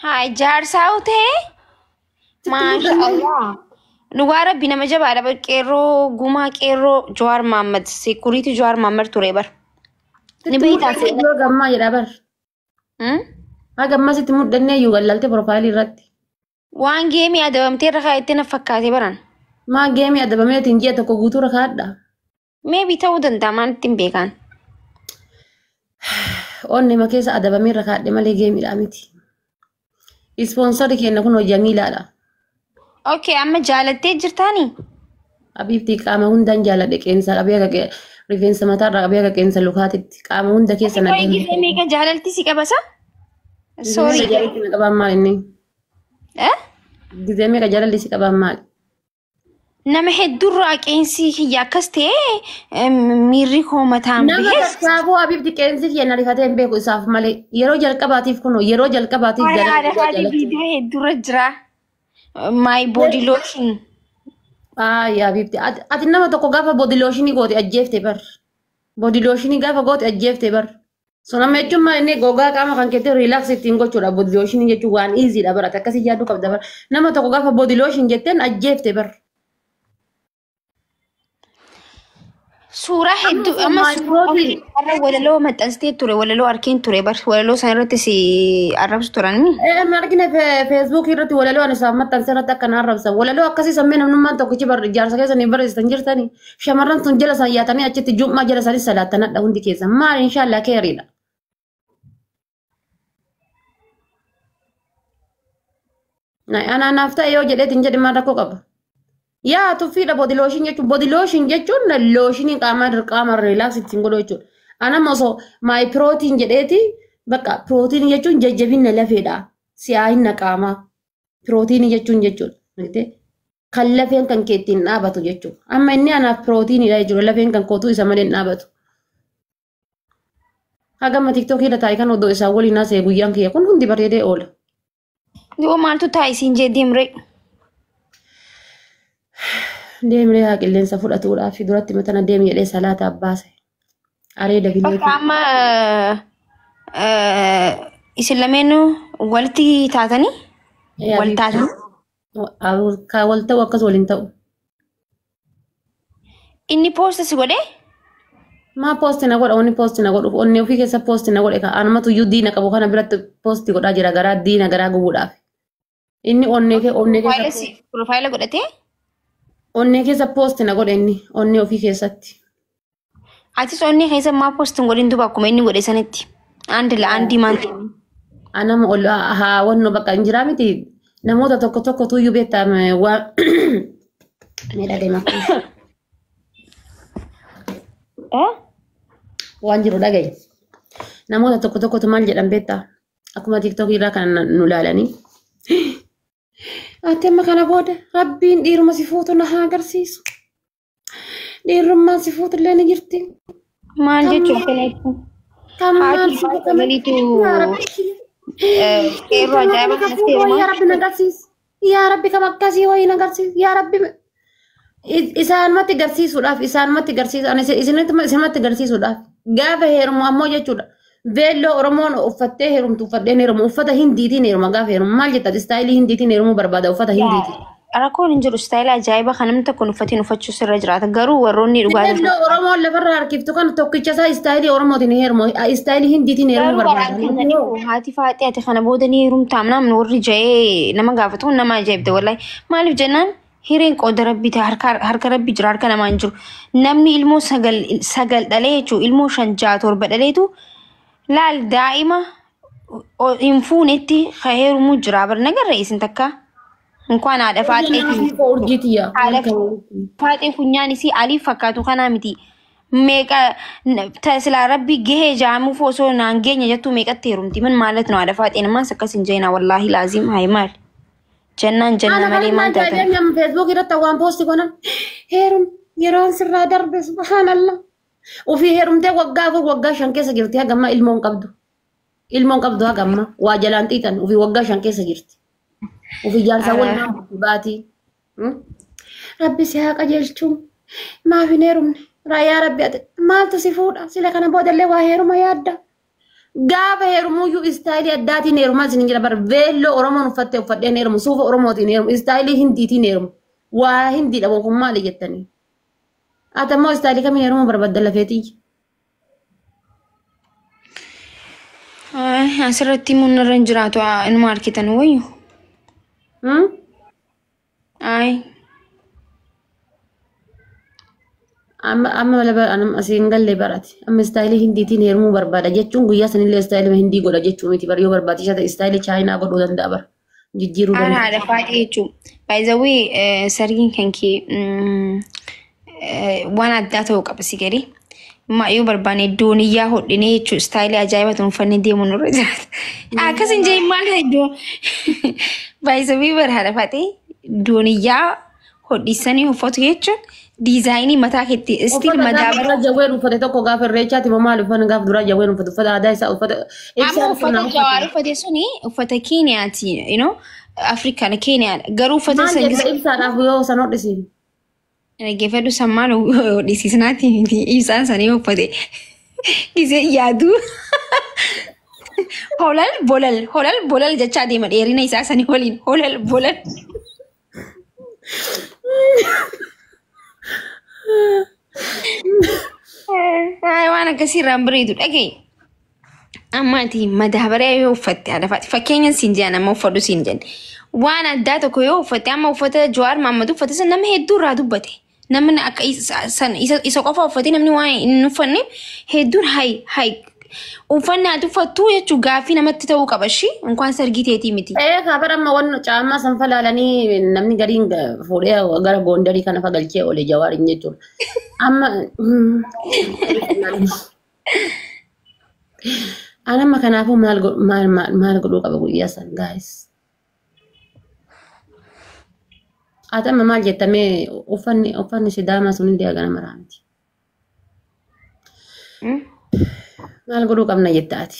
Hai jaarsaa utee maasha Allah. Dhugaa rabbi nama jabaadha qeerroo gumaa qeerroo Jawaar Mohaammed Sekuriitii Jawaar Mohaammed ture bar. Ni beektaa seenaa. Yoo gammaa jedha bar. Haa gammaa sitti mudhannee iyyuu gallalte profaayilii irratti. Waan geemii adabamtee irra kaa'ettee na fakkaate baran. Maa geemii adabameetiin ji'a tokko guutuu irra kaa'adha. Meebii ta'uu danda'a maalitti hin beekan. Onni ma keessa adabamee irra kaa'adhe malee geemiidha miti. Ispoonsarii keenya kun hojii miilaadha. Okay amma jaalattee jirtaanii? Abiibtii qaama hundaan jaaladhe qeensa qabee rifeensa mataarraa qabee qeensa lukaatitti qaama hunda keessa nagahee. Gizee meeqa jaalalti si qabasa? Sorry. Jaalalti na qabaan maal inni? Gizee meeqa jaalalli si qabaan maal? Nama hedduurraa qeensi kiyya akkas ta'ee miirri koo mataan bihees. Nama tasaafuu Abiibti qeensi kiyya na rifatee hin beeku isaaf malee yeroo jalqabaatiif kun yeroo jalqabaatiif jaalalti. Viidiyoo hedduurra jira. My body lotion. Yaa Abiibti ati nama tokko gaafa body lotionii goote ajjeefte bar. Body lotionii gaafa goote ajjeefte bar. Sonama jechuun maal inni gogaa qaama kan keetti relax ittiin gochuudha. Body lotionii jechuun waan easyidha bar. Akkasii yaaduu qabda bar. Nama tokko gaafa body lotion jetteen ajjeefte bar. Suuraa hedduu amma suuraa walaloo maxxansitee ture walaloo arkeen ture bar walaloo san irratti si arrabsu turan mi? Margina Facebook irratti walaloo ani isaaf maxxanse irratti akkana arrabsan walaloo akkasii sammee namnummaan tokkichi bar ijaarsa keessanii barreessitan jirtanii shamarran sun jala san yaatanii achitti jummaa jala sanis salaatanadha hundi keessa maal inshaallah keeriidha. Anaaf ta'e yoo jedheetiin jedhi maal rakkoo qaba. Yaa tuffiidha body lotion jechuun looshinii qaamaa dirqaama relax ittiin godhu jechuudha. Ana osoo my protein jedheeti bakka protein jechuun jajjabina lafeedha. Siyaahina qaamaa protein jechuudha. Kan lafeen kan kee ittiin dhaabatu jechuudha. Amma inni anaaf proteiniidha jechuudha lafeen kan kootuu isa malee dhaabatu. Hagamma tiktookii irra taa'e kan oddoo isaan waliin haasa'e guyyaan kiyya kun hundi bareedee oola. Yoo maaltu taa'isiin jee deemree? Deemree haa qilleensa fudhatuudhaaf duratti matana deemi jedhee salaata abbaase. Areeda bineetii. Bakka amma isin lameenuu walitti taatanii? Wal taatanii? Wal ta'u akkas waliin ta'u. Inni poosta si godhee? Maa poosti na godha onni poosti na godhu onni ofii keessa poosti na godhe anumatu iyyuu diina qabu kana biratti poosti godhaa jira garaa diina garaa gubuudhaaf. Inni onnee keessa. Profaayila godhatee? Onnee keessa poosti na godhe inni onnee ofii keessatti. Atis onnee keessa maa poosti hin godhin duuba akkuma inni godhe sanitti. Andi maanti. Anama ol haa wanno bakka hin jiraa miti namoota tokko tuyyuu beektaa waan dhaga'e waan jiru dhaga'e. Namoota tokkotu maal jedhan beektaa akkuma tiktookii irraa kan nu ilaalanii. Ati amma kana booda rabbiin dhiiruma si fuutu na haa agarsiisu. Dhiirummaan si fuutu illee ni jirti. Maal jechuun kaleetu? Haati sagaliitu qeerroo ajaa'iba kanatti yaa rabbi na agarsiisu. Yaa rabbi kam akkasii wayii na agarsiisu. Yaa rabbi isaanumatti agarsiisuudhaaf isinumatti agarsiisuudhaaf gaafa heerumu ammoo jechuudha. Veelloo Oromoon uffattee heerumtu uffadheen heerumu uffata hindiitiin heeruma gaafa heerumu maal jettaa istaayilii hindiitiin heerumuu barbaada uffata hindiitiin. Rakkoon hin jiru istaayilii ajaa'iba kan namni tokko uffatiin uffachuu sirra jiraata garuu warroonni dhugaa jiru. Veelloo Oromoon lafarraa harkiftu kan tokkicha isaa istaayilii Oromootiin heerumu istaayilii hindiitiin heerumuu barbaada. Haati faaxee ati kana booda ni heerumtaa namni warri ja'ee nama gaafatu nama ajaa'ibde wallahi maaliif jennaan hireen qooda rabbii harka rabbii jira harka namaan jiru namni ilmoo sagal dhalee jechuun ilmoo 5-7 dhaleetu laal daa'ima hin fuunetti heerumuu jira bar nagarra isin takka inkwaan haadha faaxee funyaanis aliif fakkaatu kanaa miti meeqa tasilaa rabbii gahee jaamuuf osoo naan geenya jettuu meeqatti heerumti man maalat nu haadha faaxee namaan akkas hin jeenaa wallaahi laazim hayi maal jannaan janna malee maal taatan. Facebook irratti waan poosti gonan heerum yeroon sirraa darbe subhaanallah. Ufii heerumtee waggaa 5 keessa jirti hagamma ilmoon qabdu. Ilmoon qabdu hagamma waa jalaan xiixan ufii waggaa 5 keessa jirti. Ufii jaarsaa wal baatii. Rabbi si haa qajeelchuun maaf hin heerumne yaa rabbi ati maaltu si fuudha sila kana boodallee waa heeruma yaadda. Gaafa heerumuyyuu istaayilii addaatiin heerumaa isin jira bar veelloo Oromoon uffattee uffadheen heerumu suufa Oromootiin heerumu istaayilii Hindiitiin heerumu waa Hindiidha kun maali jettanii. Ati ammoo istaayilii kamiin heerumuu barbaadda lafeetii? Asirratti munarra hin jiraatu inuma argitan wayyu. Amma laba asiin galle barate. Amma istaayilii Hindiitiin heerumuu barbaada jechuun guyyaa sanillee istaayilii Hindii godha jechuu miti bar yoo barbaachisha ta'e istaayilii Chaayinaa godhuu danda'a bar. Jijjiiruu danda'a. Haadha faadhi jechuun. By the way, sargiin kan kee waan addaa ta'uu qaba si gadi. Maayyuu barbaanne dooniyyaa hodhinee jechuun istaayilii ajaa'ibaa ta'uun uffannee deemuun nurra jiraata. Akkas hin jeen maal iddoo. By the way, bar haadha faadhi dooniyyaa hodhisanii uffatu jechuun. Dizaayinii mataa keetti istiin madaabara jawween uffate tokko gaafa irreechaati maal uffanni gaafa duraa jawween uffate uffata aadaa isaa uffata amma uffata jawaar uffate suni uffata Keeniyaati you know Afrikaan Keeniyaa garuu uffata sangisa ibsaadhaaf yoo san hodhisiin geeffadhu sammaan hodhisiisnaati ibsaan sanii uffate gisee yaadu holal bolal jechaa deema dheerina isaa sanii waliin holal bolal waan akkasiirraan bareedu dhagaye. Ammaati madaabara yoo uffatte haadha faati fakkeenya siin jedhan amma uffadhu siin jedhan. Waan addaa tokko yoo uffatte amma uffata Jawaar Mohaammed uffate san nama hedduu irraa dubbate. Namni akka isa qofa uffate namni waan hin uffanne hedduun hayi uffanni ati uffattu jechuun gaaffii namatti ta'uu qaba shi inkwaan sargii teetii miti. Kaafar amma waan caammaa san falaalanii namni gariin fuudhee gara Goondarii kana fagalchee oole Jawaariin jechuudha. Amma anamma kanaafuu maal godhuu qaba guyyaa san guys. Ati amma maal jettamee uffanni Sidaamaa sun illee hagana maraa miti. Maal godhuu qabna jettaati.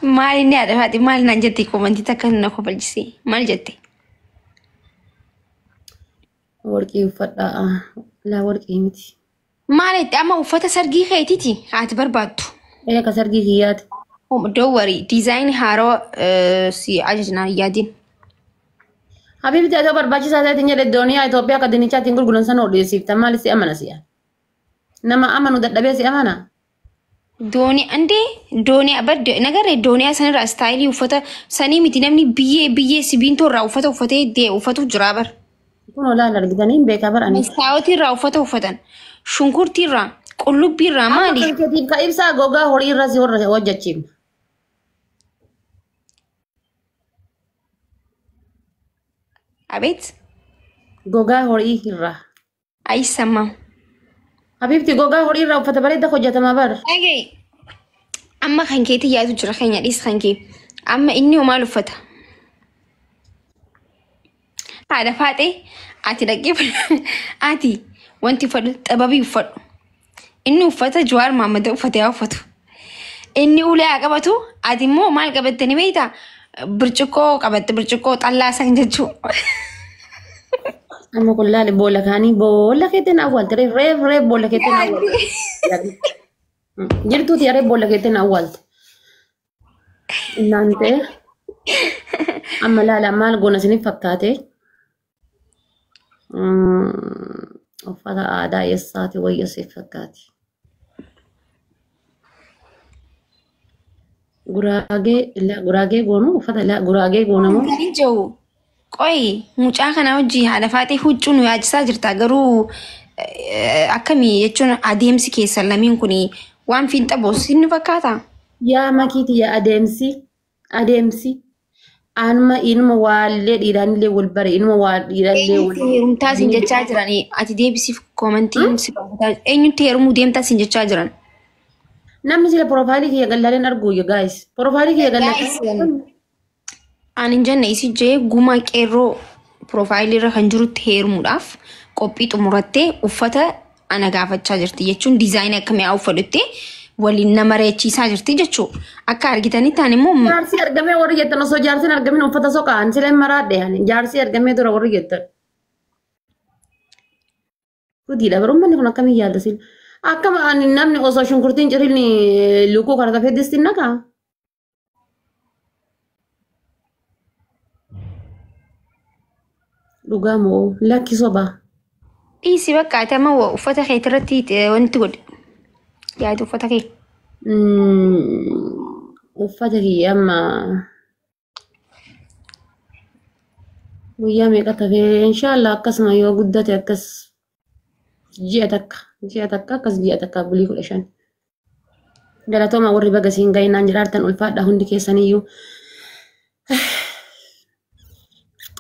Maal inni haadha faati maal naan jettee komantii takka na kofalchisee maal jette? Warqii uffadhaa laa warqii miti. Maal itti amma uffata sargii keetiiti haati barbaaddu? Ka sargii kiyyaati. Don't worry dizaayinii haaroo si ajajnaan yaadin. Habibti atoo barbaachisaa ta'eetiin jedhe dooniyaa Itoophiyaa akka dinnichaatiin gurguran sana odeessiiftan maal si amana si'a? Nama amanu dadhabee si amana? Dooniyaa badde nagarree dooniyaa sanirraa istaayilii uffata sanii miti namni biyyee sibiintoo irraa uffata uffatee uffatu jira bar. Kun olaan argitanii beekaa barani. Mastaawotii irraa uffata uffatan shunkurtii irraa qullubbii irraa maali? Akka keetiif ka ibsaa gogaa horii irraa si warra hojjechiifna. Abet? Gogaa horii irraa. Ayisama. Habibti gogaa horii irraa uffata bareedaa hojjetamaa bar. Dhagee. Amma kan keetii yaadu jira keenya dhiis kan kee. Amma inni maal uffata? Haadha faatee ati dhaqee ati wanti uffadhu xababii uffadhu. Inni uffata Jawaar Mohaammed uffatee haa uffatu. Inni ulee haa qabatu ati immoo maal qabatte ni beektaa? Birciqoo qabatte birciqoo xallaa san jechuu. Amma kun laali boolla kaanii boolla keetiin awwaalte reef boolla keetiin awwaalte. Jirtuuti yaree boolla keetiin awwaalte. Naantee amma laala maal goona isiniif fakkaate? Uffata aadaa eessaati wayya siif fakkaate? Guraagee goonu uffata guraagee goonamu. Gadi jiru. Qoy mucaa kana hojii haadha faatee huccuu nu yaachisaa jirta garuu akkamii jechuun adeemsi keessan lamiin kun waan fiinxa boos inni fakkaata. Yaa makiiti yaa adeemsi anuma inuma waallee dhiiraanillee wal bare inuma waa dhiiraanillee wal. Heerumtaa siin jechaa jiranii ati deebisiif koomantiin si baafataa eenyutti heerumuu deemtaa siin jechaa jiran. Namni sila profaayilii kiyya gallaaleen arguu yoo guys profaayilii kiyya gallaaleen. Ani jenne isi jee guma qeerroo profaayilii irra kan jirutti heerumuudhaaf qophii xumurattee uffata ana gaafachaa jirti jechuun diizaayinii akkamii haa uffadhuttee waliin nama reechisaa jirti jechuudha. Akka argitanitti ani immoo jaarsi argamee warri jettan osoo jaarsiin argamin uffata soqaan sileen maraadhe ani jaarsi argamee dura warri jettan. Rudiidha barummanni kun akkamii yaadda sin Akkama ani namni osoo shunkurtiin cirilni lukuu kana kafee distiin naqa. Dhugaa moo lakki soba. Dhiisi bakka ati amma uffata kee irratti wanti godhe. Yaadu uffata kee. Uffata kiyya amma guyyaa meeqa tafee inshaallah akkasuma yoo guddate akkas ji'a takka akkas ji'a takka bulii 15. Galatooma warri baga siin ga'inaan jiraatan ulfaadha hundi keessaniyyuu.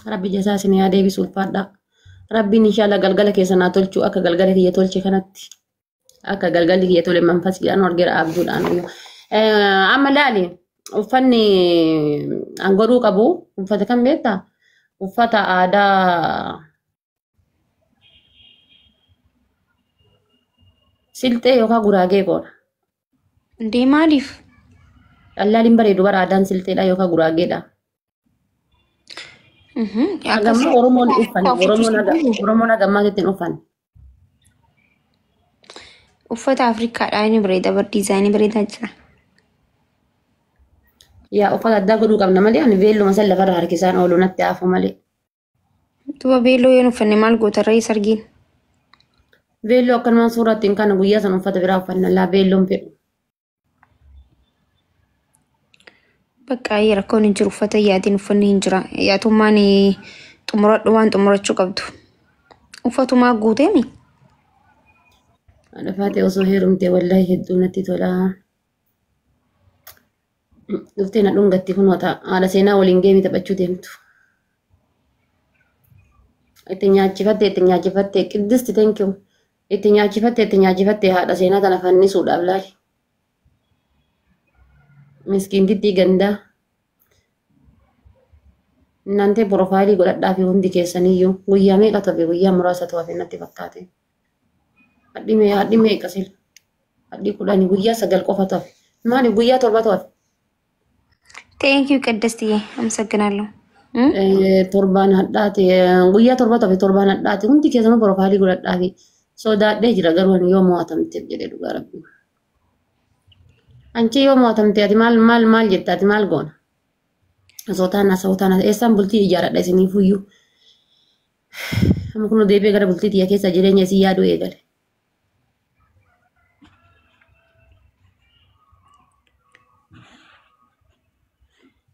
Rabbi jasaa isin yaa deebisu ulfaadha. Rabbiin inshaallah galgala keessanaa tolchuu akka galgala kiyya tolche kanatti. Akka galgalli kiyya tole manfas jedhan argeera abduudhaan. Amma laali uffanni an godhuu qabu uffata kam beektaa? Uffata aadaa silxee yookaan guraagee godha. Ndee maaliif? Allaaliin bareedu bara aadaan silxeedha yookaan guraageedha. Agamma Oromoon uffanne Oromoon agammaatti hin uffanne. Uffata Afrikaadhaa inni bareeda bar diizaayinii bareedaa jira. Yaa uffata addaa godhuu qabna malee ani veelluma san lafarra harkisaan oolu natti hafu malee. Duuba veelloo yoo uffanne maal goota irra isa argin? Veelloo akkanumaan suurattiin kana guyyaa san uffata biraa uffanna laa veelloon fedhu. Bakka rakkoon hin jiru uffata yaadiin uffanni hin jira. Yaatummaan xumuradhu waan xumurachuu qabdu. Uffatumaa guuteemi? Dhafaatee osoo heerumtee wallahi hedduu natti tola. Dhuftee na dhungatti kunoota haala seenaa waliin geemii taphachuu deemtu. Itti nyaachifattee qiddisti thank you. Itti nyaachifattee haadha seenaa kana fannisuudhaaf laali. Miskiintittii gandaa. Nante profaayilii godhadhaa fi hundi keessaniyyuu guyyaa meeqa tofe guyyaa muraasa tofe natti fakkaate. Hadhi meeqa sila? Hadhi 10 guyyaa 9 qofa tofe. Maali guyyaa 7 tofe? Thank you Qaddastiye. Amsagganaalloo. Torbaan hadhaati guyyaa 7 tofe torbaan hadhaati hundi keessanuu profaayilii godhadhaa fi sodaadhee jira garuu ani yoo mo'atamteef jedhee dhugaa rabbi. Anchi yoo mo'atamte ati maal jetta ati maal goona? Sotaana eessaan bultii ijaaradha isiniifuyyuu. Amma kun deebi'ee gara bultii tiyya keessa jireenya isii yaaduu eegale.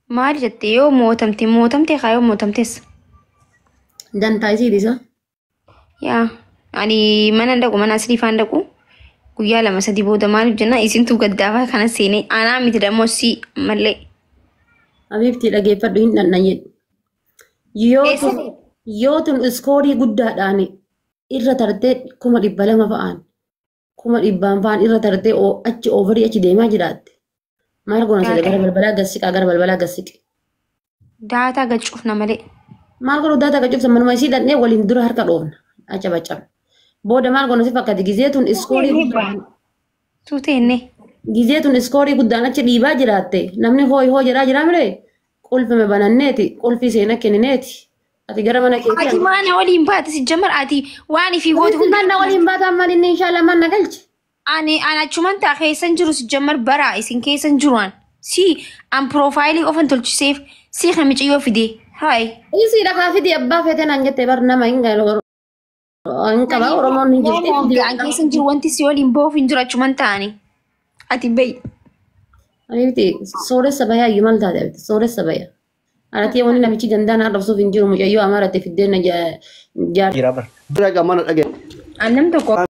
Maal jette yoo mootamte kaa yoo mootamtes? Dantaa isiidisa? Yaa ani mana dhaqu mana asiriifaan dhaqu guyyaa 2-3 booda maaliif jenna isintu gaddaafaa kana seenee anaa miti dammoo si mallee. Abiibtii dhageeffadhu hin dhannan jedhu. Yoo tun iskoorii guddaadhaan irra tartee 200 fa'aan 200 fa'aan irra tartee achi oovarii achi deemaa jiraatte. Maal goona sila gara balbalaa gassiqe. Daataa gacuufna malee. Maal godhu daataa gacuufsa manuma isii dhandhee waliin dura harka dhoofna. Acha baccaba. Booda maal goona si fakkaate gizeetun iskoorii guddaan. Tuuteenne. Gizeetun iskoorii guddaan achi dhiibaa jiraatte. Namni hoo jedhaa jiraa miree? Qulfime bananneeti. Qulfii seena kennineeti. Ati gara mana keetii. Ati maana waliin baate si jammar ati waan ifii gootu hundi. Manna waliin baata ammaan inni inshaallah manna galche. Ani achuman taa keessan jiru si jammar bara isin keessan jiruan. Si an profaayilii ofan tolchiseef si kamichi yoo fide. Hai. Isi dhagaa fide abbaa feeteen an jette bar nama hin galu. An qaba Oromoon hin jirti. An keessan jiru wanti si waliin boof hin jiru achuman taani. Ati bayi. Aniti sooressa bayaa iyyuu maal taate abiti sooressa bayaa. Anati wani namichi gandaan haadhabsuuf hin jiru mucayyoo amaaratte fiddeen jaar. Jira bar. Dura gamana dhagee. Annam tokko.